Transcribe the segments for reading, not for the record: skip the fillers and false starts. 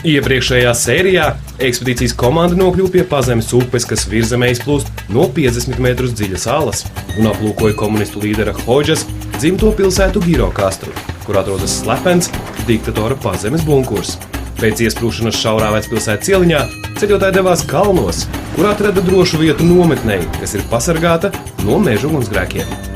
Iepriekšējā sērijā ekspedīcijas komanda nokļuva pie Pazemes upes, kas virzemē izplūst no 50 metrus dziļas salas un aplūkoja komunistu līdera Hodžas dzimto pilsētu Girokastru, kur atrodas slepens diktatora Pazemes bunkurs. Pēc iesprūšanas šaurā vecpilsētas ieliņā ceļotāji devās kalnos, kur atrada drošu vietu nometnei, kas ir pasargāta no meža ugunsgrēkiem.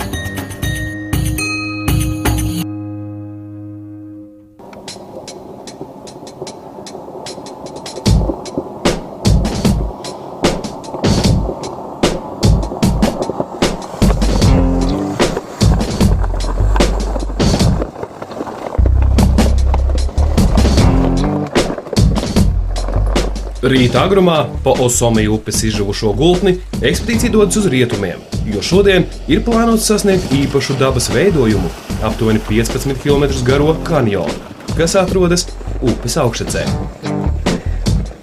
Rīta agrumā pa Osomiju upes izžuvušo gultni ekspedīcija dodas uz rietumiem, jo šodien ir plānots sasniegt īpašu dabas veidojumu aptuveni 15 km garo kanjonu, kas atrodas upes augšsacē.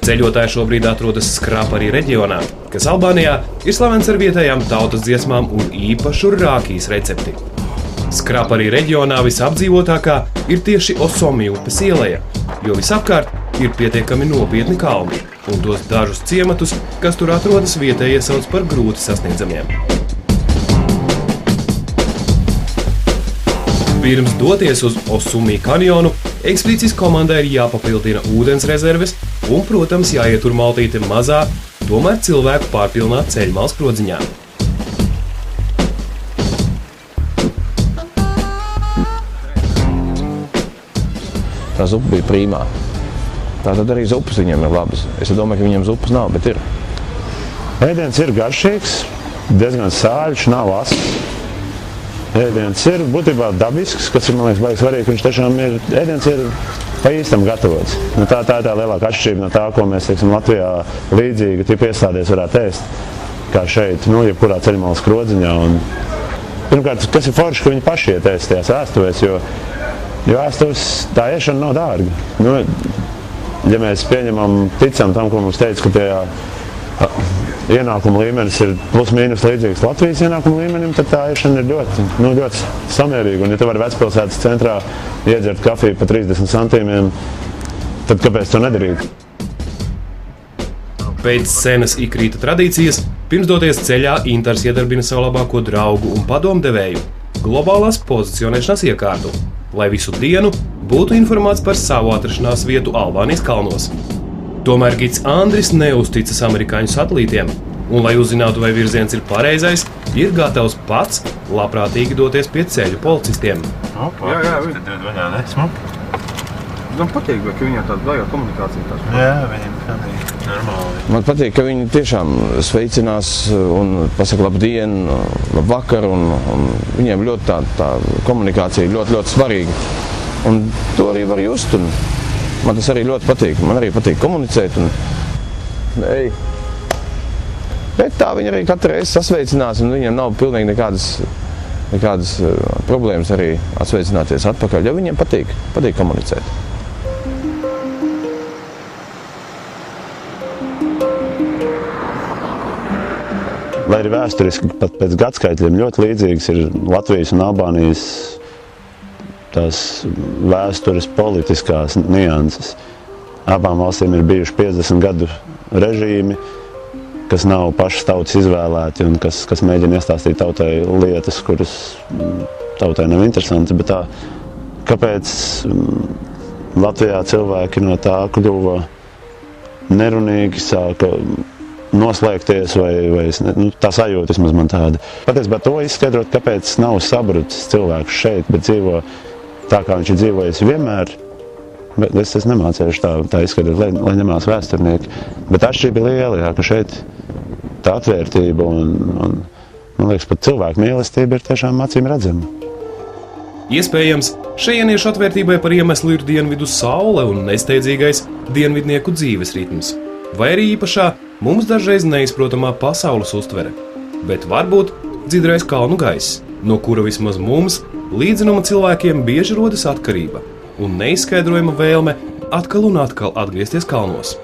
Ceļotāji šobrīd atrodas Skrapari reģionā, kas Albānijā ir slavens ar vietējām tautas dziesmām un īpašu rākijas recepti. Skrapari reģionā visapdzīvotākā ir tieši Osomiju upes ieleja, jo visapkārt ir pietiekami nopietni kalni, un tos dažus ciematus, kas tur atrodas, vietējie sauc par grūti sasniedzamiem. Pirms doties uz Osumi kanjonu, ekspedīcijas komandai ir jāpapildina ūdens rezerves un, protams, jāietur maltīte mazā, tomēr cilvēku pārpilnā ceļmalas krodziņā. Tā zupa bija prīmā. Tātad arī zupas viņiem ir labas. Es domāju, ka viņiem zupas nav, bet ir. Ēdiens ir garšīgs, diezgan sāļš, nav asks. Ēdiens ir būtībā dabisks, kas ir, man liekas, baigi svarīgi. Viņš tiešām ir, ēdiens ir pa īstam gatavots. Tā ir tā lielāka atšķirība no tā, ko mēs, teiksim, Latvijā līdzīgi tipu iestādēs varētu ēst, kā šeit, jebkurā ceļmalas krodziņā. Un, pirmkārt, kas ir forši, ka viņi paši iet ēst tajās ēstuvēs, jo ēstuves tā ēšana nav dārga. Ja mēs ticam tam, ko mums teica, ka tajā ienākuma līmenis ir plus mīnus līdzīgs Latvijas ienākuma līmenim, tad tā ēšana ir ļoti samērīga. Un ja tu vari vecpilsētas centrā iedzert kafiju pa 30 centīmiem, tad kāpēc to nedarīt? Pēc senas ikrīta tradīcijas, pirms doties ceļā, Intars iedarbina savu labāko draugu un padomdevēju – globālās pozicionēšanas iekārtu, lai visu dienu būtu informēts par savu atrašanās vietu Albānijas kalnos. Tomēr gids Andris neuzticas amerikāņu satelītiem, un, lai uzzinātu, vai virziens ir pareizais, ir gatavs pats labprātīgi doties pie ceļu policistiem. Jā, man patīk, ka viņiem tāda baigā komunikācija. Jā, viņiem patīk. Normāli. Man patīk, ka viņi tiešām sveicinās un pasaka labdien, labvakar, un viņiem ļoti tā komunikācija ļoti svarīga. Un to arī var just, un man tas arī ļoti patīk. Man arī patīk komunicēt. Bet tā viņi arī katru reizi sasveicinās, un viņiem nav pilnīgi nekādas problēmas arī atsveicināties atpakaļ, jo viņiem patīk komunicēt. Lai arī vēsturiski pat pēc gadskaitļiem ļoti līdzīgas ir Latvijas un Albānijas tās vēstures politiskās nianses. Abām valstīm ir bijuši 50 gadu režīmi, kas nav pašas tautas izvēlēti un kas mēģina iestāstīt tautai lietas, kuras tautai nav interesanti. Bet tā, kāpēc Latvijā cilvēki no tā kļuva nerunīgi, sāka noslēgties vai tā sajūta vismaz man tāda. Patiesībā to izskaidrot, kāpēc nav sabrucis cilvēks šeit, bet dzīvo tā, kā viņš ir dzīvojis vienmēr. Bet es nemācējuši tā izskaidrot, lai nemās vēsturnieki. Bet atšķirība bija liela, jā, ka šeit tā atvērtība un man liekas, pat cilvēku mīlestība ir tiešām acīm redzama. Iespējams, šejieniešu atvērtībai par iemeslu ir dienvidu saule un nesteidzīgais dienvidnieku dzīves ritms, vai arī īpašā mums dažreiz neizprotamā pasaules uztvere, bet varbūt dzidrais kalnu gaiss. no kura vismaz mums, līdzinuma cilvēkiem, bieži rodas atkarība un neizskaidrojama vēlme atkal un atkal atgriezties kalnos.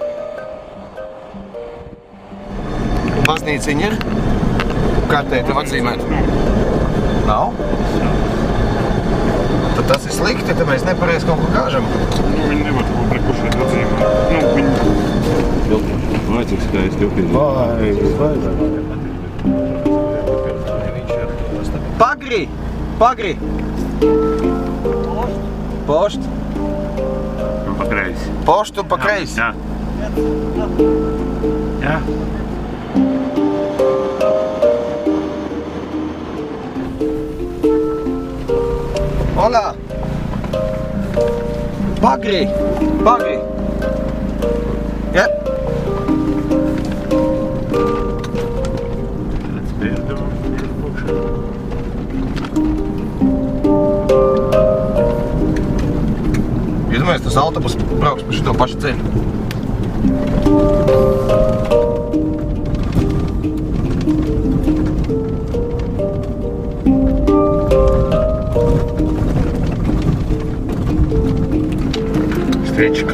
Baznīciņa ir? Kārtē tev atzīmēt? Nav? Tad tas ir slikti, tad mēs nepareiz kaut ko kāžam. Viņi nevar to prekušēt atzīmēt. Viņi... Vai cik skaisti jopīgi. Pagri! Pagri! Pošt! Un pa kreisi. Poštu pa kreisi. Jā. Jā. Hola! Pagri! Pagri! Ja. Tas pierdu. Iedomājies, tas autobus brauks pa šito pašu ceļu. Stvečka.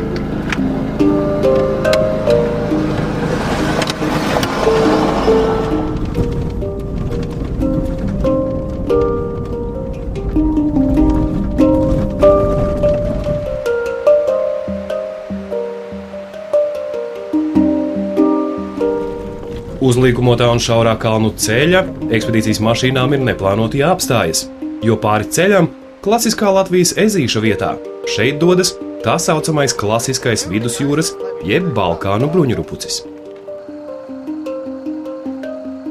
Uzlīkumotā un šaurā kalnu ceļa ekspedīcijas mašīnām ir neplānoti jāapstājas, jo pāri ceļam, klasiskā Latvijas ezīša vietā, šeit dodas tā saucamais klasiskais vidusjūras jeb Balkānu bruņurupucis.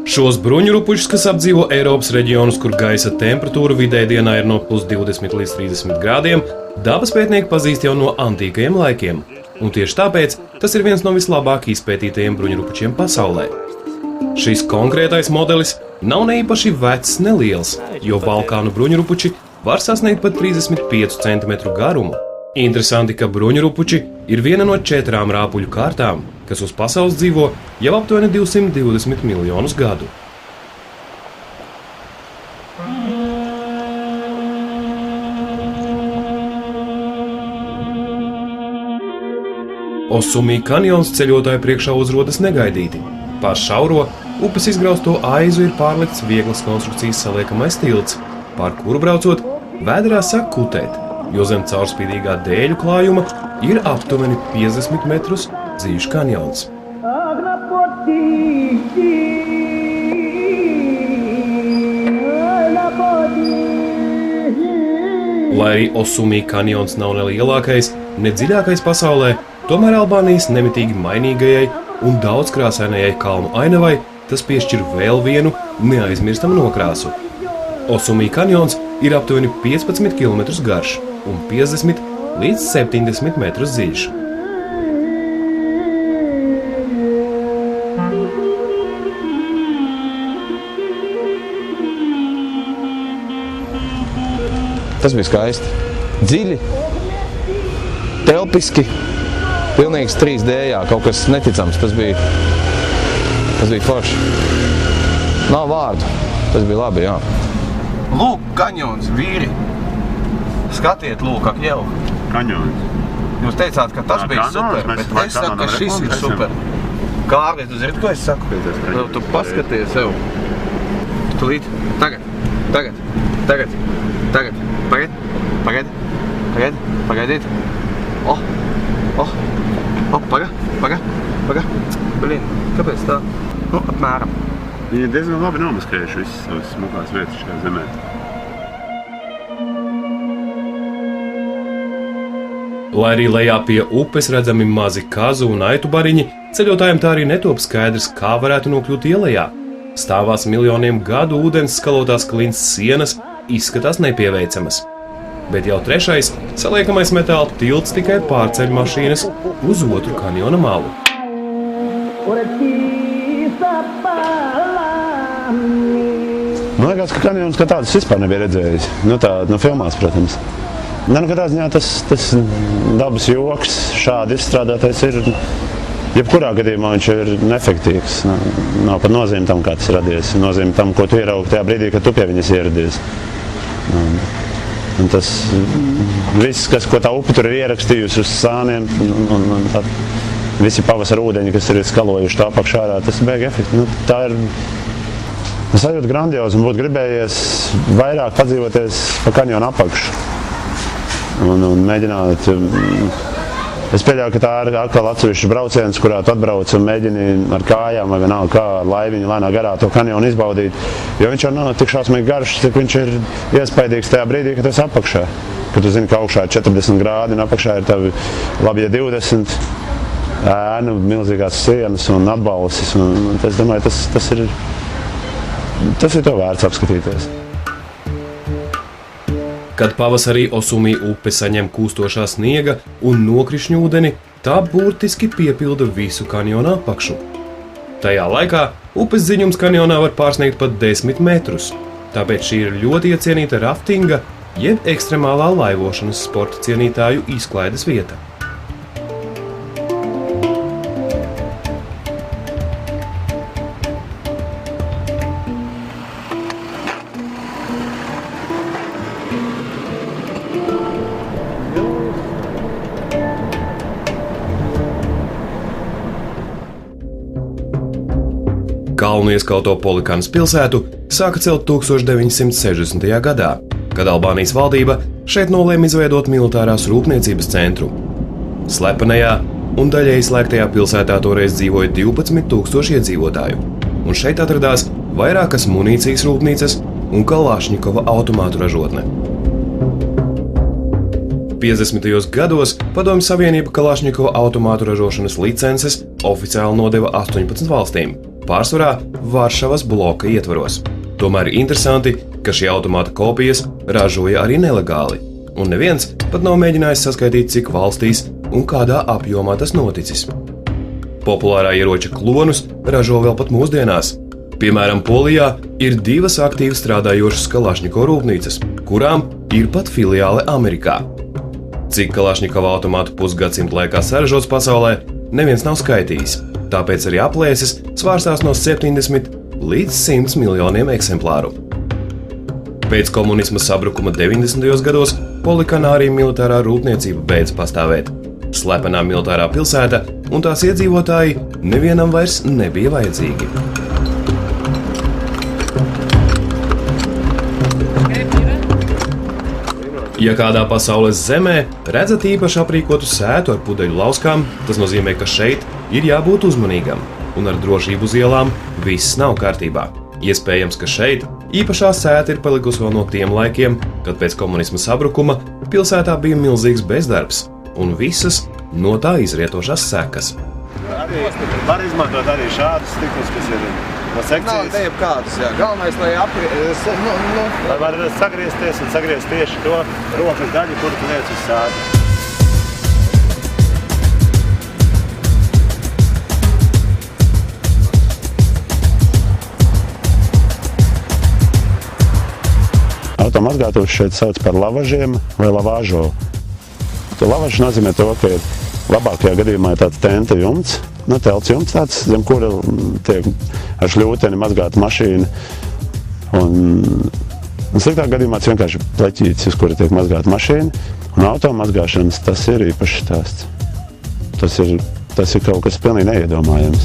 Šos bruņurupučus, kas apdzīvo Eiropas reģionus, kur gaisa temperatūra vidēji dienā ir no +20 līdz 30 grādiem, dabas pētnieki pazīst jau no antīkajiem laikiem, un tieši tāpēc tas ir viens no vislabāk izpētītajiem bruņurupučiem pasaulē. Šis konkrētais modelis nav ne īpaši vecs, ne liels, jo Balkānu bruņurupuči var sasniegt pat 35 cm garumu. Interesanti, ka bruņurupuči ir viena no 4 rāpuļu kārtām, kas uz pasaules dzīvo jau aptuveni 220 miljonus gadu. Osumī kanjons ceļotāju priekšā uzrodas negaidīti. Pār šauro upes izgrausto aizu ir pārlikts vieglas konstrukcijas saliekamais tilts, pār kuru braucot, vēderā sāk kutēt, jo zem caurspīdīgā dēļu klājuma ir aptuveni 50 metrus dziļš kanjons. Lai arī Osumī kanjons nav ne lielākais, ne dziļākais pasaulē, tomēr Albānijas nemitīgi mainīgajai un daudzkrāsainajai kalnu ainavai tas piešķir vēl vienu neaizmirstamu nokrāsu. Osumī kanjons ir aptuveni 15 km garš un 50 līdz 70 metrus dziļš. Tas bija skaisti. Dziļi, telpiski, pilnīgs 3D, kaut kas neticams. Tas bija forši. Nav vārdu. Tas bija labi, jā. Lūk, kanjons, vīri. Skatiet, lūk, ak jau. Kanjons. Jūs teicāt, ka tas bija super, bet es saku, ka šis ir super. Kārli, tu zini, ko es saku? Tu paskaties sev. Tulīt. Tagad. Pagaidiet. Paga. Blin, kāpēc tā? Nu, apmēram. Viņi ir diezgan labi nomaskējuši visas savas smukās vietas šajā zemē. Lai arī lejā pie upes redzami mazi kazu un aitu bariņi, ceļotājiem tā arī netop skaidrs, kā varētu nokļūt ielejā. Stāvās miljoniem gadu ūdens skalotās klints sienas izskatās nepieveicamas. Bet jau trešais, saliekamais metāla tilts tikai pārceļ mašīnas uz otru kanjona malu. Man liekas, ka kanjons kā tāds vispār nebija redzējis. No filmās, protams. Katrā ziņā tas dabas joks, šādi izstrādātais ir Jebkurā gadījumā viņš ir neefektīvs. Nav pat nozīme tam, kā tas radies. Nozīme tam, ko tu ieraugi tajā brīdī, kad tu pie viņas ieradies. Un tas viss, ko tā upe tur ir ierakstījusi uz sāniem, un visi pavasara ūdeņi, kas ir skalojuši tā apakšā ārā, tas beiga efekti. Tā ir sajūta grandioza un būtu gribējies vairāk padzīvoties pa kanjonu apakšu un mēģināt. Es pieļauju, ka tā ir atkal atsevišķs brauciens, kurā tu atbrauc un mēģini ar kājām vai vienalga kā ar laiviņu lēnā garā to kanjonu izbaudīt. Jo viņš jau nav tik šausmīgi garš, cik viņš ir iespaidīgs tajā brīdī, kad tu esi apakšā. Kad tu zini, ka augšā ir 40 grādi un apakšā ir tavi labi 20 ēnu, milzīgās sienas un atbalsis. Un es domāju, tas ir to vērts apskatīties. Kad pavasarī Osumī upe saņem kūstošā sniega un nokrišņu ūdeni, tā burtiski piepilda visu kanjona apakšu. Tajā laikā upes dziļums kanjonā var pārsniegt pat 10 metrus, tāpēc šī ir ļoti iecienīta raftinga, jeb ekstremālā laivošanas sporta cienītāju izklaides vieta. Kalnu ieskauto Polikānas pilsētu sāka celt 1960. gadā, kad Albānijas valdība šeit nolēma izveidot militārās rūpniecības centru. Slepenajā un daļēji slēgtajā pilsētā toreiz dzīvoja 12,000 iedzīvotāju, un šeit atradās vairākas munīcijas rūpnīcas un Kalašņikova automātu ražotne. 50. gados Padomju Savienība Kalašņikova automātu ražošanas licences oficiāli nodeva 18 valstīm, pārsvarā Varšavas bloka ietvaros. Tomēr ir interesanti, ka šī automāta kopijas ražoja arī nelegāli, un neviens pat nav mēģinājis saskaitīt, cik valstīs un kādā apjomā tas noticis. Populārā ieroča klonus ražo vēl pat mūsdienās. Piemēram, Polijā ir 2 aktīvi strādājošas Kalašņikova rūpnīcas, kurām ir pat filiāle Amerikā. Cik Kalašņikova automātu pusgadsimtu laikā saražots pasaulē, neviens nav skaitījis, tāpēc arī aplēses svārstās no 70 līdz 100 miljoniem eksemplāru. Pēc komunisma sabrukuma 90. gados Polikānā arī militārā rūpniecība beidz pastāvēt. Slepenā militārā pilsēta un tās iedzīvotāji nevienam vairs nebija vajadzīgi. Ja kādā pasaules zemē redzat īpaši aprīkotu sētu ar pudeļu lauskām, tas nozīmē, ka šeit ir jābūt uzmanīgam, un ar drošību uz ielām viss nav kārtībā. Iespējams, ka šeit īpašā sēta ir palikusi vēl no tiem laikiem, kad pēc komunisma sabrukuma pilsētā bija milzīgs bezdarbs un visas no tā izrietošās sekas. Var izmantot arī šādus stiklus, kas ir no sekcijas. Nav te jebkādas, jā. Galvenais, lai Lai var sagriezties un sagriezt tieši to rokas daļu, kuru tu liec uz sēdu. Automazgātājus šeit sauc par lavažiem vai lavāžo. Lavažs nozīmē to, ka ir labākajā gadījumā ir tāds tenta jumts, telts jumts tāds, zem kura tiek ar šļūteni mazgāta mašīna. Un sliktāk gadījumā tas vienkārši pleķītis, uz kura tiek mazgāta mašīna. Un automazgāšanas tas ir īpaši stāsts. Tas ir kaut kas pilnīgi neiedomājams.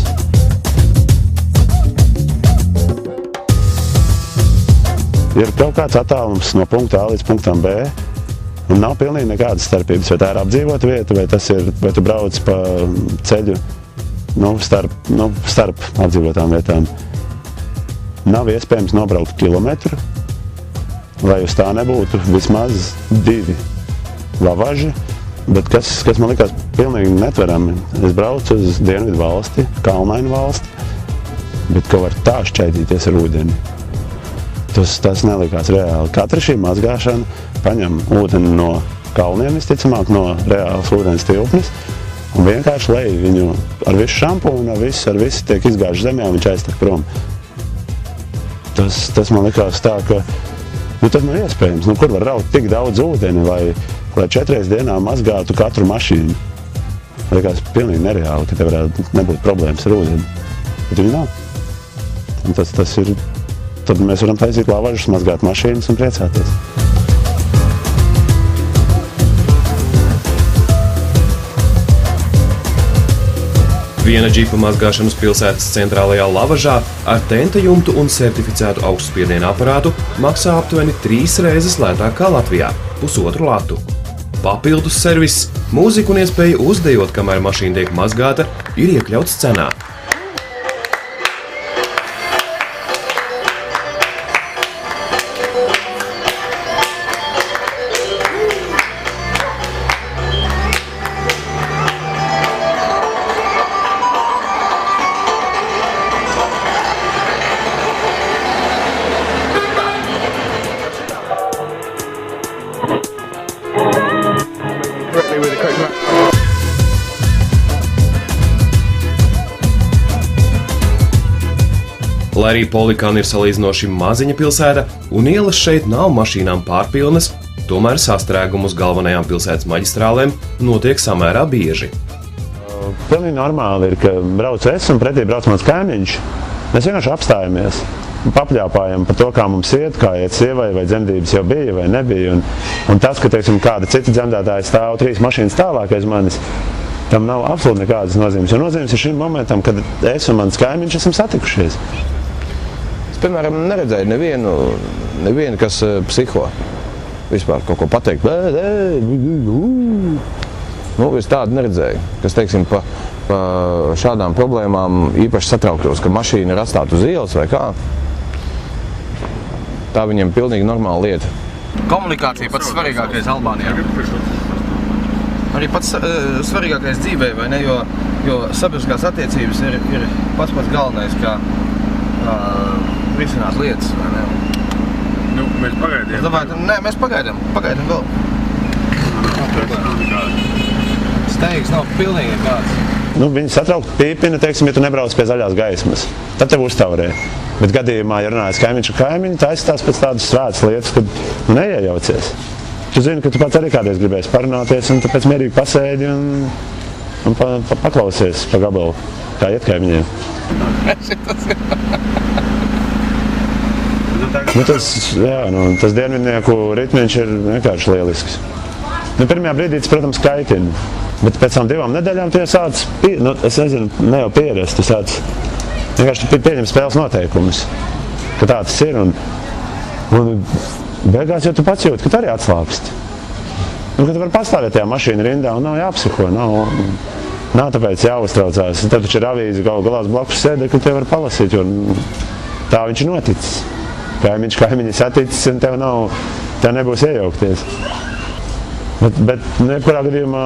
Ir kaut kāds attālums no punkta A līdz punktam B, un nav pilnīgi nekādas starpības, vai tā ir apdzīvota vieta, vai tu brauc pa ceļu starp apdzīvotām vietām. Nav iespējams nobraukt kilometru, lai uz tā nebūtu vismaz 2 lavaži, bet kas man likās pilnīgi netverami. Es braucu uz dienvidu valsti, kalnainu valsti, bet ko var tā šķaidīties ar ūdeni. Tas nelikās reāli. Katra šī mazgāšana paņem ūdeni no kalniem, visticamāk, no reālas ūdens tilpnes, un vienkārši lej viņu ar visu šampūnu, ar visu tiek izgājuši zemē, un viņš aiztek prom. Tas man likās tā, ka tas nav iespējams. Kur var raut tik daudz ūdeni, lai 4 dienā mazgātu katru mašīnu? Liekas pilnīgi nereāli, ka te varētu nebūt problēmas ar ūdeni. Bet viņi nav. Un tas ir, tad mēs varam taisīt lavažus, mazgāt mašīnas un priecāties. Viena džipa mazgāšanas pilsētas centrālajā lavažā ar tenta jumtu un certificētu augstspiediena aparātu maksā aptuveni 3 reizes lētāk kā Latvijā – 1,5 latu. Papildus serviss, mūzika un iespēja uzdejot, kamēr mašīna tiek mazgāta, ir iekļauts cenā. Lai arī Polikāna ir salīdzinoši maziņa pilsēta un ielas šeit nav mašīnām pārpilnas, tomēr sastrēgumu uz galvenajām pilsētas maģistrālēm notiek samērā bieži. Pilnīgi normāli ir, ka brauc es un pretī brauc mans kaimiņš. Mēs vienkārši apstājamies un papļāpājam par to, kā mums iet, kā iet sievai, vai dzemdības jau bija vai nebija. Un tas, ka, teiksim, kāda cita dzemdētāja stāv 3 mašīnas tālāk aiz manis, tam nav absolūti nekādas nozīmes. Jo nozīmes ir šim momentam, kad es un mans kaimiņš esam satikušies. Piemēram, neredzēju nevienu, kas psiho. Vispār kaut ko pateikt. Es tādu neredzēju, kas, teiksim, pa šādām problēmām īpaši satrauktos, ka mašīna ir atstāta uz ielas vai kā. Tā viņiem pilnīgi normāla lieta. Komunikācija pats svarīgākais Albānijā. Arī pats svarīgākais dzīvē, vai ne? Jo sabiedriskās attiecības ir pats galvenais, kā risināt lietas, vai ne? Nu, mēs pagaidām. Es domāju, nē, mēs pagaidām vēl. Steigas nav pilnīgi kāds. Viņi satraukt pīpina, teiksim, ja tu nebrauc pie zaļās gaismas. Tad tev uztaurē. Bet gadījumā, ja runājas kaimiņš ar kaimiņu, tā izstās pēc tādas svētas lietas, kad neiejaucies. Tu zini, ka tu pats arī kādreiz gribēsi parunāties, un tāpēc mierīgi pasēdi un paklausies pa gabalu, kā iet kaimiņiem. Tas dienvidnieku ritmiņš ir vienkārši lielisks. Pirmajā brīdī tas, protams, kaitina, bet pēc tam 2 nedēļām tu jau sāc, es nezinu, ne jau pierast, tu sāc vienkārši pieņem spēles noteikumus, ka tā tas ir, un beigās jau tu pats jūti, ka tu arī atslāpst. Ka tu vari pastāvēt tajā mašīna rindā un nav jāpsiho, nav tāpēc jāuztraucās. Tad taču ir avīze galā blakus sēdē, ka tev var palasīt, jo tā viņš ir noticis. Kaimiņš saticis un tev nebūs iejaukties. Bet jebkurā gadījumā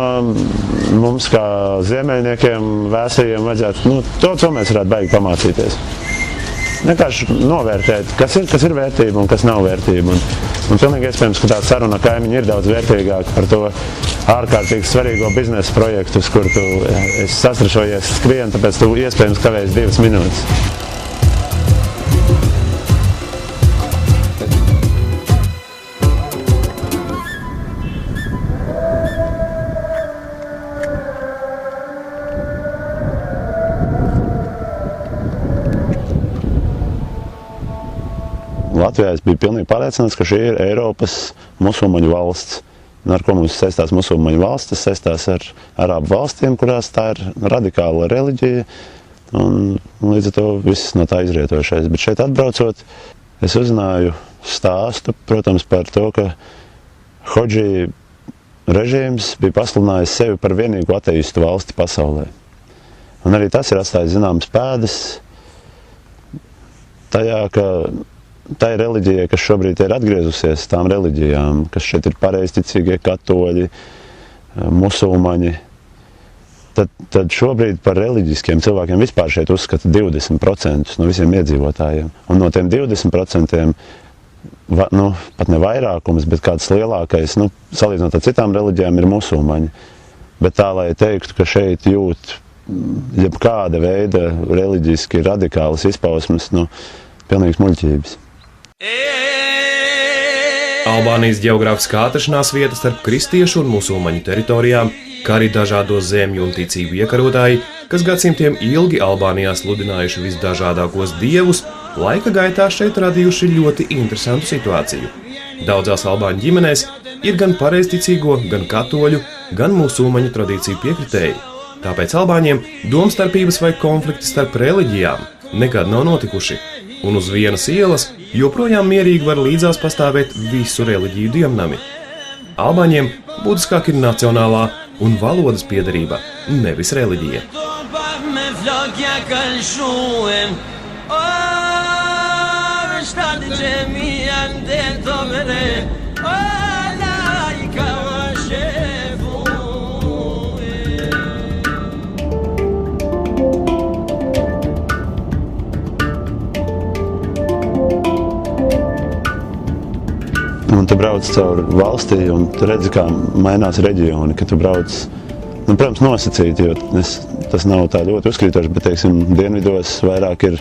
mums kā ziemeļniekiem, vēsējiem vajadzētu, to mēs varētu baigi pamācīties. Vienkārši novērtēt, kas ir vērtība un kas nav vērtība. Un pilnīgi iespējams, ka tā saruna kaimiņi ir daudz vērtīgāka par to ārkārtīgi svarīgo biznesa projektu, uz kur tu esi sastrašojies skrien, tāpēc tu iespējams kavējies 2 minūtes. Latvijā es biju pilnīgi pārliecināts, ka šī ir Eiropas musulmaņu valsts. Ar ko mums saistās musulmaņu valsts? Tas saistās ar arābu valstīm, kurās tā ir radikāla reliģija. Un līdz ar to viss no tā izrietošais. Bet šeit atbraucot, es uzzināju stāstu, protams, par to, ka Hodži režīms bija pasludinājis sevi par vienīgo ateistu valsti pasaulē. Un arī tas ir atstājis zināmas pēdas tajā, ka tā ir reliģija, kas šobrīd ir atgriezusies tām reliģijām, kas šeit ir pareizticīgie katoļi, musulmaņi. Tad šobrīd par reliģiskiem cilvēkiem vispār šeit uzskata 20% no visiem iedzīvotājiem. Un no tiem 20%, pat ne vairākums, bet kāds lielākais, salīdzinot ar citām reliģijām, ir musulmaņi. Bet tā, lai teiktu, ka šeit jūt jebkāda veida reliģiski radikālas izpausmes, pilnīgas muļķības. Albānijas ģeogrāfiskā atrašanās vieta starp kristiešu un musulmaņu teritorijām, kā arī dažādo zemju un ticību iekarotāji, kas gadsimtiem ilgi Albānijā sludinājuši visdažādākos dievus, laika gaitā šeit radījuši ļoti interesantu situāciju. Daudzās albāņu ģimenēs ir gan pareizticīgo, gan katoļu, gan musulmaņu tradīciju piekritēji. Tāpēc albāņiem domstarpības vai konflikti starp reliģijām nekad nav notikuši, un uz vienas ielas joprojām mierīgi var līdzās pastāvēt visu reliģiju dievnami. Albāņiem būtiskāk ir nacionālā un valodas piederība, nevis reliģija. Un tu brauc caur valstī un tu redzi, kā mainās reģioni, ka tu brauc, protams, nosacīti, jo tas nav tā ļoti uzkrītoši, bet, teiksim, dienvidos vairāk ir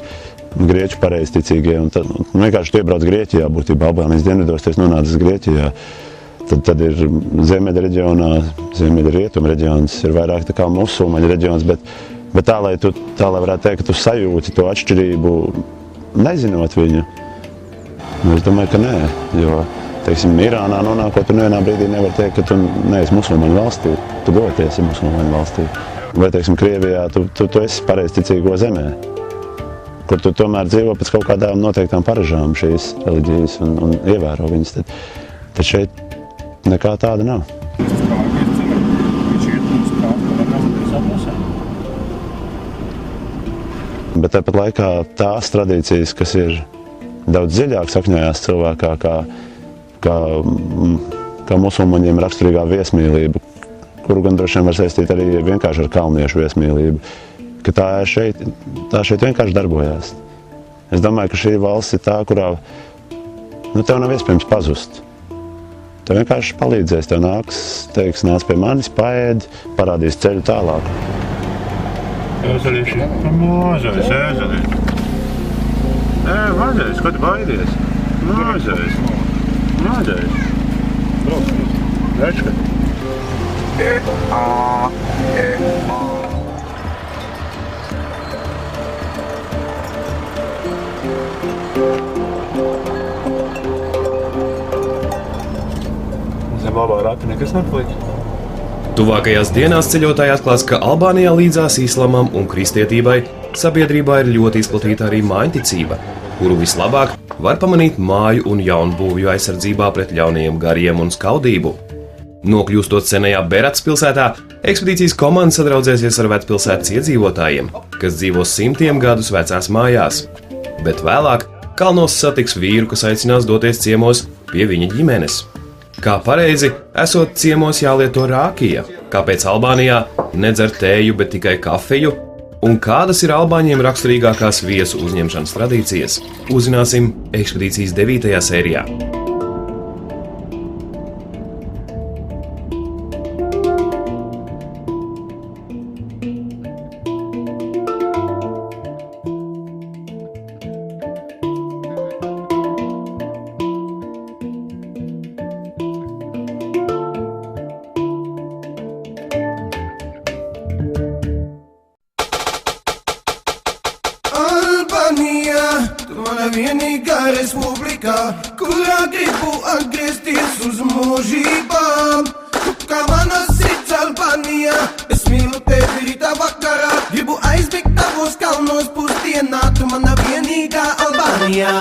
grieķu pareizticīgie, un tad vienkārši tu iebrauc Grieķijā, būtībā Albānijas dienvidos, tu esi nonācis Grieķijā. Tad ir ziemeļa reģionā, ziemeļa rietuma reģions, ir vairāk tā kā musulmaņu reģions, bet tā, lai varētu teikt, ka tu sajūti to atšķirību, nezinot viņu, es domāju, ka nē, jo, teiksim, Irānā nonākot, tu nevienā brīdī nevar teikt, ka tu neesi musulmaņu valstī, tu doties ir musulmaņu valstī. Vai, teiksim, Krievijā tu esi pareizticīgo zemē, kur tu tomēr dzīvo pēc kaut kādām noteiktām paražām šīs reliģijas un ievēro viņas, tad šeit nekā tāda nav. Bet tāpat laikā tās tradīcijas, kas ir daudz dziļāk sakņojās cilvēkā, kā musulmaņiem raksturīgā viesmīlība, kuru gan droši vien var saistīt arī vienkārši ar kalniešu viesmīlību, ka tā šeit vienkārši darbojās. Es domāju, ka šī valsts ir tā, kurā tev nav iespējams pazust. Tev vienkārši palīdzēs, tev teiks, nāc pie manis, paēd, parādīs ceļu tālāk. Ēzelīši, mazais, ēzelīši. Mazais, ko tu baidies? Mazais. Brauc, večka. Zem labā rati nekas nepaliks. Tuvākajās dienās ceļotāji atklās, ka Albānijā līdzās islamam un kristietībai sabiedrībā ir ļoti izplatīta arī mājticība, kuru vislabāk var pamanīt māju un jaunbūvju aizsardzībā pret ļaunajiem gariem un skaudību. Nokļūstot senajā Berats pilsētā, ekspedīcijas komanda sadraudzēsies ar vecpilsētas iedzīvotājiem, kas dzīvo simtiem gadus vecās mājās. Bet vēlāk kalnos satiks vīru, kas aicinās doties ciemos pie viņa ģimenes. Kā pareizi, esot ciemos jālieto rākija, kāpēc Albānijā nedzer tēju, bet tikai kafiju, un kādas ir albāņiem raksturīgākās viesu uzņemšanas tradīcijas, uzzināsim ekspedīcijas 9. sērijā. Vienīgā respublikā, kurā gribu atgriezties uz mūžībām. Tu kā mana sirds Albānijā, es mīlu tevi rītā vakarā. Gribu aizbēgt tavos kalnos pusdienā, tu mana vienīgā Albānijā.